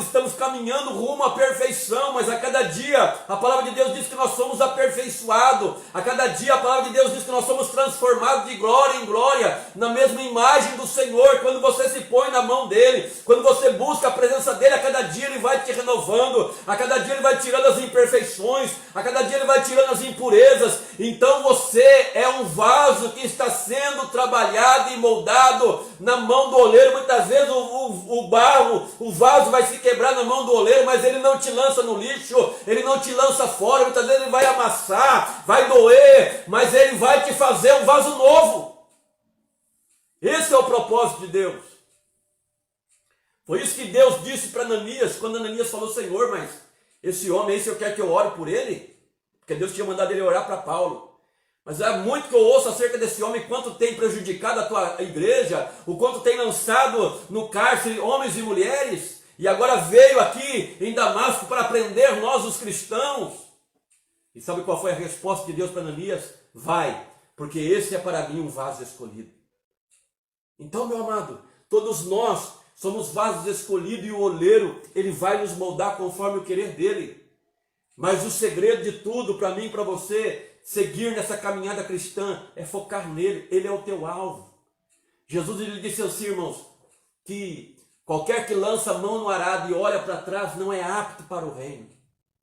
estamos caminhando rumo à perfeição, mas a cada dia a palavra de Deus diz que nós somos aperfeiçoados. A cada dia a palavra de Deus diz que nós somos transformados de glória em glória, na mesma imagem do Senhor. Quando você se põe na mão dele, quando você busca a presença dele, a cada dia ele vai te renovando, a cada dia ele vai tirando as imperfeições, a cada dia ele vai tirando as impurezas. Então você é um vaso que está sendo trabalhado e moldado na mão do oleiro. Muitas vezes o barro, o vaso vai se quebrar na mão do oleiro, mas ele não te lança no lixo, ele não te lança fora. Muitas vezes ele vai amassar, vai doer, mas ele vai te fazer um vaso novo. Esse é o propósito de Deus. Foi isso que Deus disse para Ananias, quando Ananias falou, Senhor, mas esse homem aí, se eu quero que eu ore por ele, porque Deus tinha mandado ele orar para Paulo. Mas é muito que eu ouço acerca desse homem, quanto tem prejudicado a tua igreja, o quanto tem lançado no cárcere homens e mulheres, e agora veio aqui em Damasco para prender nós os cristãos. E sabe qual foi a resposta de Deus para Ananias? Vai, porque esse é para mim um vaso escolhido. Então, meu amado, todos nós somos vasos escolhidos e o oleiro, ele vai nos moldar conforme o querer dele. Mas o segredo de tudo para mim e para você seguir nessa caminhada cristã é focar nele. Ele é o teu alvo. Jesus ele disse assim, irmãos, que qualquer que lança a mão no arado e olha para trás não é apto para o reino.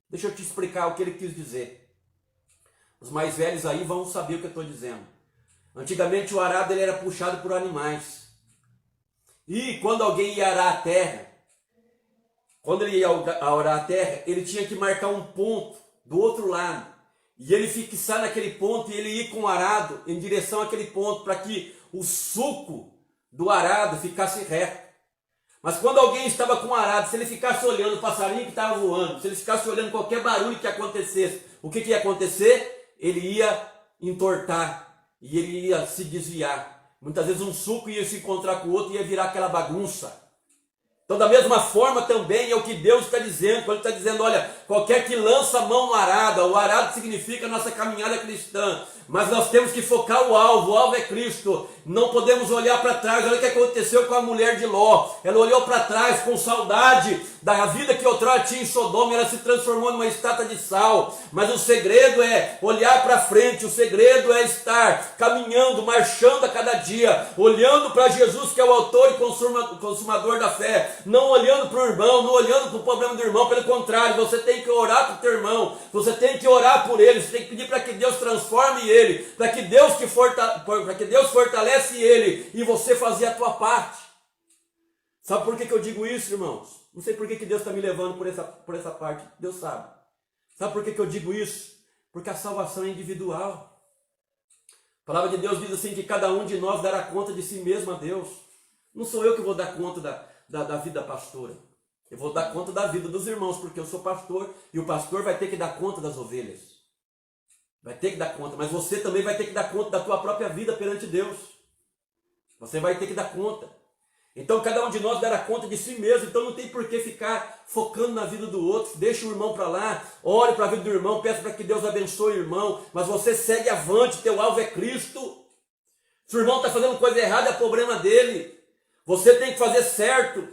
Deixa eu te explicar o que ele quis dizer. Os mais velhos aí vão saber o que eu estou dizendo. Antigamente o arado ele era puxado por animais. E quando alguém ia arar a terra, quando ele ia arar a terra, ele tinha que marcar um ponto do outro lado. E ele fixar naquele ponto e ele ir com o arado em direção àquele ponto para que o suco do arado ficasse reto. Mas quando alguém estava com um arado, se ele ficasse olhando o passarinho que estava voando, se ele ficasse olhando qualquer barulho que acontecesse, o que ia acontecer? Ele ia entortar e ele ia se desviar. Muitas vezes um suco ia se encontrar com o outro e ia virar aquela bagunça. Então, da mesma forma também é o que Deus está dizendo, quando ele está dizendo, olha, qualquer que lança a mão no arado, o arado significa a nossa caminhada cristã, mas nós temos que focar o alvo é Cristo, não podemos olhar para trás. Olha o que aconteceu com a mulher de Ló, ela olhou para trás com saudade da vida que outrora tinha em Sodoma, ela se transformou numa estátua de sal, mas o segredo é olhar para frente, o segredo é estar caminhando, marchando a cada dia, olhando para Jesus, que é o autor e consumador da fé, não olhando para o irmão, não olhando para o problema do irmão, pelo contrário, você tem que orar para o teu irmão, você tem que orar por ele, você tem que pedir para que Deus transforme ele, para que Deus fortalece ele e você fazer a tua parte. Sabe por que eu digo isso, irmãos? Não sei por que Deus está me levando por essa parte, Deus sabe. Sabe por que eu digo isso? Porque a salvação é individual. A palavra de Deus diz assim que cada um de nós dará conta de si mesmo a Deus. Não sou eu que vou dar conta da vida pastora. Eu vou dar conta da vida dos irmãos, porque eu sou pastor e o pastor vai ter que dar conta das ovelhas. Vai ter que dar conta, mas você também vai ter que dar conta da tua própria vida perante Deus. Você vai ter que dar conta. Então cada um de nós dará conta de si mesmo, então não tem por que ficar focando na vida do outro. Deixa o irmão para lá, ore para a vida do irmão, peça para que Deus abençoe o irmão, mas você segue avante, teu alvo é Cristo. Se o irmão está fazendo coisa errada, é problema dele. Você tem que fazer certo.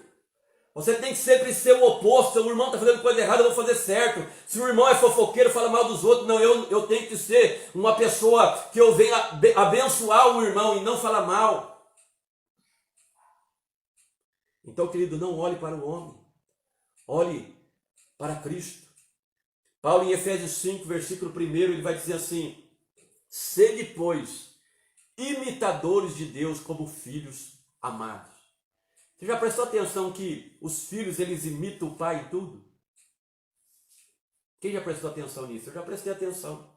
Você tem que sempre ser o oposto. Se o irmão está fazendo coisa errada, eu vou fazer certo. Se o irmão é fofoqueiro, fala mal dos outros, não, eu tenho que ser uma pessoa que eu venha abençoar o irmão e não falar mal. Então, querido, não olhe para o homem, olhe para Cristo. Paulo, em Efésios 5, versículo 1, ele vai dizer assim: sede, pois, imitadores de Deus como filhos amados. Você já prestou atenção que os filhos, eles imitam o pai em tudo? Quem já prestou atenção nisso? Eu já prestei atenção.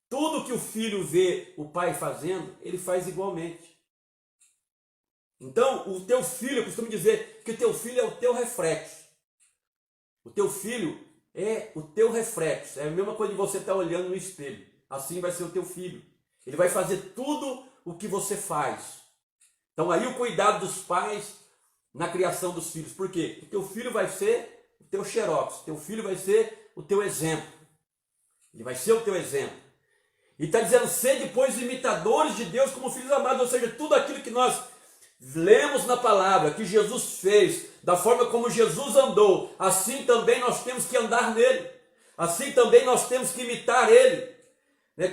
Tudo que o filho vê o pai fazendo, ele faz igualmente. Então, o teu filho, eu costumo dizer que o teu filho é o teu reflexo. O teu filho é o teu reflexo. É a mesma coisa de você estar olhando no espelho. Assim vai ser o teu filho. Ele vai fazer tudo o que você faz. Então, aí o cuidado dos pais na criação dos filhos. Por quê? O teu filho vai ser o teu xerox. O teu filho vai ser o teu exemplo. Ele vai ser o teu exemplo. E está dizendo, sede, pois, imitadores de Deus como filhos amados. Ou seja, tudo aquilo que nós lemos na palavra, que Jesus fez, da forma como Jesus andou, assim também nós temos que andar nele. Assim também nós temos que imitar ele.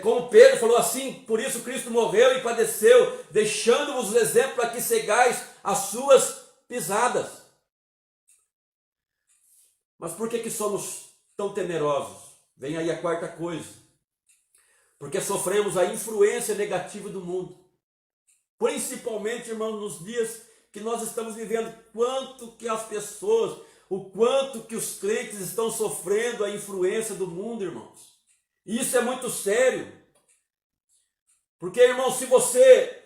Como Pedro falou assim, por isso Cristo morreu e padeceu, deixando-vos o exemplo para que segais as suas pisadas. Mas por que somos tão temerosos? Vem aí a quarta coisa. Porque sofremos a influência negativa do mundo. Principalmente, irmãos, nos dias que nós estamos vivendo, quanto que as pessoas, o quanto que os crentes estão sofrendo a influência do mundo, irmãos. Isso é muito sério. Porque, irmão, se você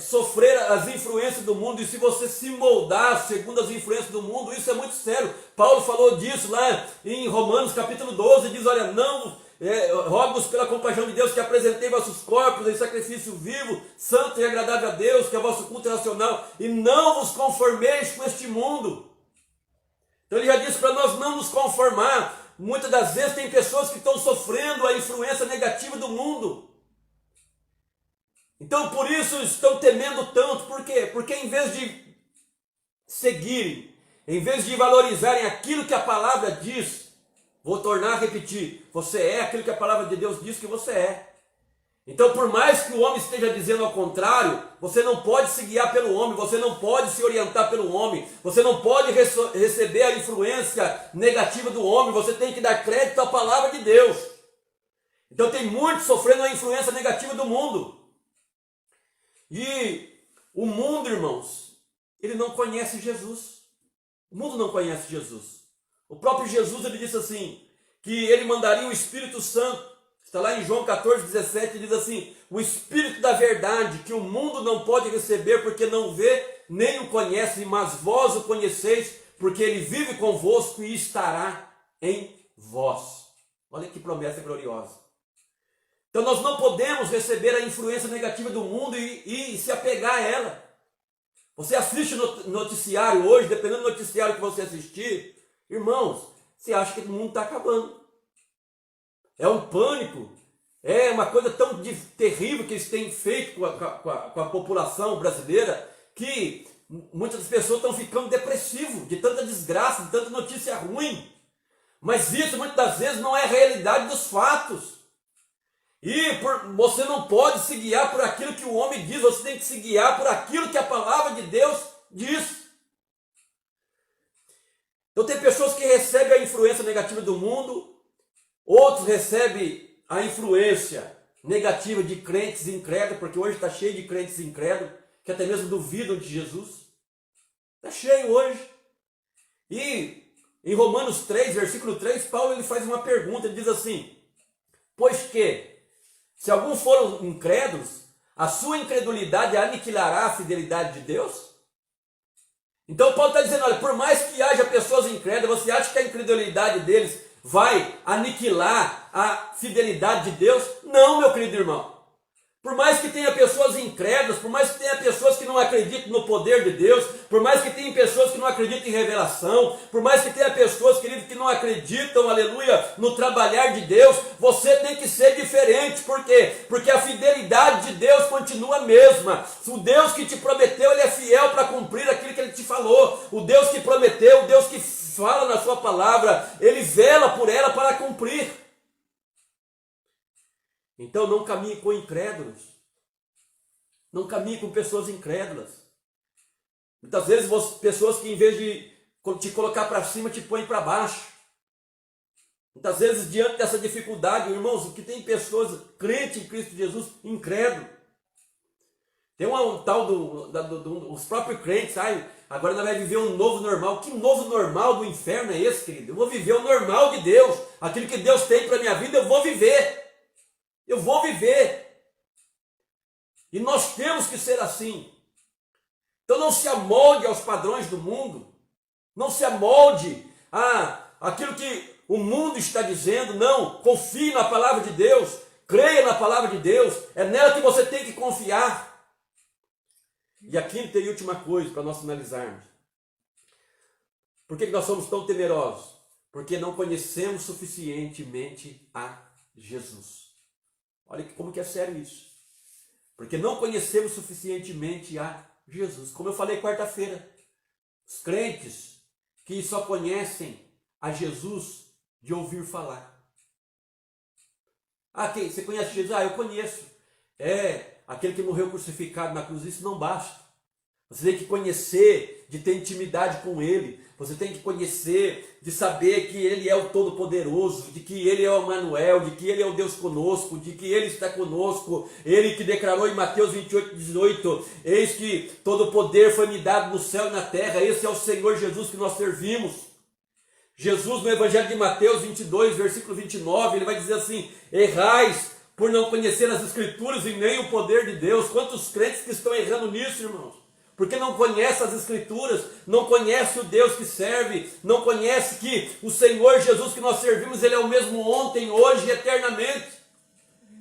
sofrer as influências do mundo e se você se moldar segundo as influências do mundo, isso é muito sério. Paulo falou disso lá em Romanos capítulo 12, diz, olha, não... rogo-vos pela compaixão de Deus que apresentei vossos corpos em sacrifício vivo, santo e agradável a Deus, que é o vosso culto racional, e não vos conformeis com este mundo. Então ele já disse para nós não nos conformar. Muitas das vezes tem pessoas que estão sofrendo a influência negativa do mundo. Então por isso estão temendo tanto. Por quê? Porque em vez de seguirem, em vez de valorizarem aquilo que a palavra diz, vou tornar a repetir, você é aquilo que a palavra de Deus diz que você é. Então, por mais que o homem esteja dizendo ao contrário, você não pode se guiar pelo homem, você não pode se orientar pelo homem, você não pode receber a influência negativa do homem, você tem que dar crédito à palavra de Deus. Então, tem muitos sofrendo a influência negativa do mundo. E o mundo, irmãos, ele não conhece Jesus. O mundo não conhece Jesus. O próprio Jesus, ele disse assim, que ele mandaria o Espírito Santo Está lá em João 14:17, diz assim: o Espírito da verdade, que o mundo não pode receber, porque não vê, nem o conhece, mas vós o conheceis, porque ele vive convosco e estará em vós. Olha que promessa gloriosa. Então nós não podemos receber a influência negativa do mundo e se apegar a ela. Você assiste noticiário hoje, dependendo do noticiário que você assistir, irmãos, você acha que o mundo está acabando. É um pânico, é uma coisa tão terrível que eles têm feito com a população brasileira, que muitas pessoas estão ficando depressivas, de tanta desgraça, de tanta notícia ruim. Mas isso muitas das vezes não é a realidade dos fatos. Você não pode se guiar por aquilo que o homem diz, você tem que se guiar por aquilo que a palavra de Deus diz. Então tem pessoas que recebem a influência negativa do mundo, outros recebem a influência negativa de crentes incrédulos, porque hoje está cheio de crentes incrédulos, que até mesmo duvidam de Jesus. Está cheio hoje. E em Romanos 3, versículo 3, Paulo ele faz uma pergunta, ele diz assim: pois que, se alguns foram incrédulos, a sua incredulidade aniquilará a fidelidade de Deus? Então Paulo está dizendo, olha, por mais que haja pessoas incrédulas, você acha que a incredulidade deles vai aniquilar a fidelidade de Deus? Não, meu querido irmão. Por mais que tenha pessoas incrédulas, por mais que tenha pessoas que não acreditem no poder de Deus, por mais que tenha pessoas que não acreditem em revelação, por mais que tenha pessoas, queridos, que não acreditam, aleluia, no trabalhar de Deus, você tem que ser diferente. Por quê? Porque a fidelidade de Deus continua a mesma. O Deus que te prometeu, ele é fiel para cumprir aquilo que ele te falou. O Deus que prometeu, o Deus que fala na sua palavra, ele vela por ela para cumprir. Então não caminhe com incrédulos. Não caminhe com pessoas incrédulas. Muitas vezes pessoas que em vez de te colocar para cima, te põem para baixo. Muitas vezes diante dessa dificuldade, irmãos, que tem pessoas crentes em Cristo Jesus, incrédulos. Tem um tal os próprios crentes, agora nós vamos viver um novo normal. Que novo normal do inferno é esse, querido? Eu vou viver o normal de Deus. Aquilo que Deus tem para a minha vida, eu vou viver. Eu vou viver. E nós temos que ser assim. Então não se amolde aos padrões do mundo. Não se amolde àquilo que o mundo está dizendo. Não, confie na palavra de Deus. Creia na palavra de Deus. É nela que você tem que confiar. E a quinta e última coisa para nós finalizarmos. Por que nós somos tão temerosos? Porque não conhecemos suficientemente a Jesus. Olha como que é sério isso. Porque não conhecemos suficientemente a Jesus. Como eu falei quarta-feira, os crentes que só conhecem a Jesus de ouvir falar. Você conhece Jesus? Eu conheço. É aquele que morreu crucificado na cruz. Isso não basta. Você tem que conhecer, de ter intimidade com Ele. Você tem que conhecer, de saber que Ele é o Todo-Poderoso, de que Ele é o Emmanuel, de que Ele é o Deus conosco, de que Ele está conosco. Ele que declarou em Mateus 28:18, eis que todo o poder foi me dado no céu e na terra. Esse é o Senhor Jesus que nós servimos. Jesus no Evangelho de Mateus 22, versículo 29, ele vai dizer assim: errais por não conhecer as Escrituras e nem o poder de Deus. Quantos crentes que estão errando nisso, irmãos? Porque não conhece as Escrituras, não conhece o Deus que serve, não conhece que o Senhor Jesus que nós servimos, Ele é o mesmo ontem, hoje e eternamente.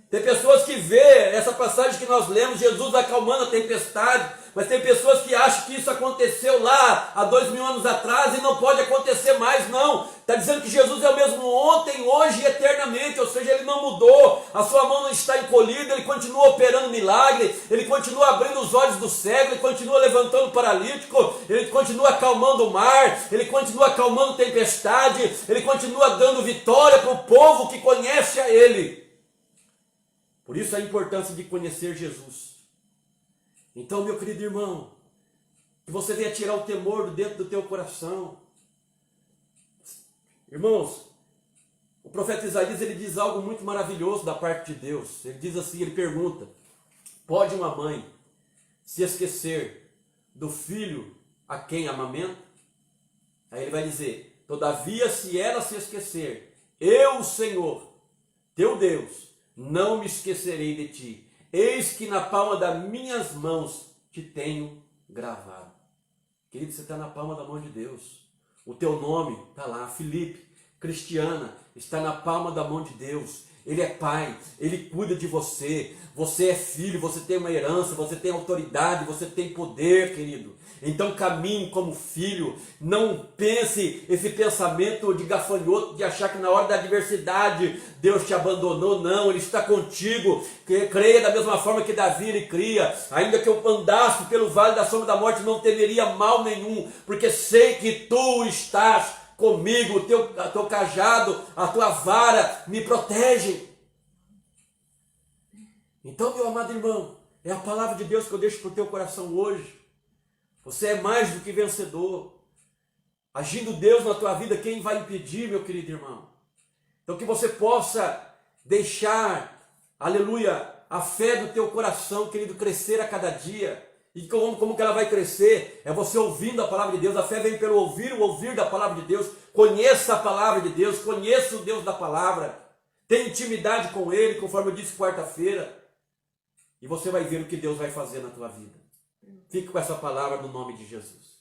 Tem pessoas que vê essa passagem que nós lemos, Jesus acalmando a tempestade, mas tem pessoas que acham que isso aconteceu lá há 2000 anos atrás e não pode acontecer mais, não. Está dizendo que Jesus é o mesmo ontem, hoje e eternamente, ou seja, Ele não mudou, a sua mão não está encolhida, Ele continua operando milagre, Ele continua abrindo os olhos do cego, Ele continua levantando o paralítico, Ele continua acalmando o mar, Ele continua acalmando tempestade, Ele continua dando vitória para o povo que conhece a Ele. Por isso a importância de conhecer Jesus. Então, meu querido irmão, que você venha tirar o temor de dentro do teu coração. Irmãos, o profeta Isaías, ele diz algo muito maravilhoso da parte de Deus. Ele diz assim, ele pergunta: pode uma mãe se esquecer do filho a quem amamenta? Aí ele vai dizer: todavia, se ela se esquecer, eu, o Senhor, teu Deus, não me esquecerei de ti. Eis que na palma das minhas mãos te tenho gravado. Querido, você está na palma da mão de Deus. O teu nome está lá, Felipe, Cristiana, está na palma da mão de Deus. Ele é pai, ele cuida de você. Você é filho, você tem uma herança, você tem autoridade, você tem poder, querido. Então caminhe como filho. Não pense esse pensamento de gafanhoto, de achar que na hora da adversidade Deus te abandonou. Não, Ele está contigo. Creia da mesma forma que Davi ele cria. Ainda que eu andasse pelo vale da sombra da morte, não temeria mal nenhum, porque sei que tu estás comigo, o teu cajado, a tua vara me protegem. Então, meu amado irmão, é a palavra de Deus que eu deixo para o teu coração hoje. Você é mais do que vencedor. Agindo Deus na tua vida, quem vai impedir, meu querido irmão? Então que você possa deixar, aleluia, a fé do teu coração, querido, crescer a cada dia. E como que ela vai crescer? É você ouvindo a palavra de Deus. A fé vem pelo ouvir, o ouvir da palavra de Deus. Conheça a palavra de Deus, conheça o Deus da palavra. Tenha intimidade com Ele, conforme eu disse quarta-feira. E você vai ver o que Deus vai fazer na tua vida. Fique com essa palavra no nome de Jesus.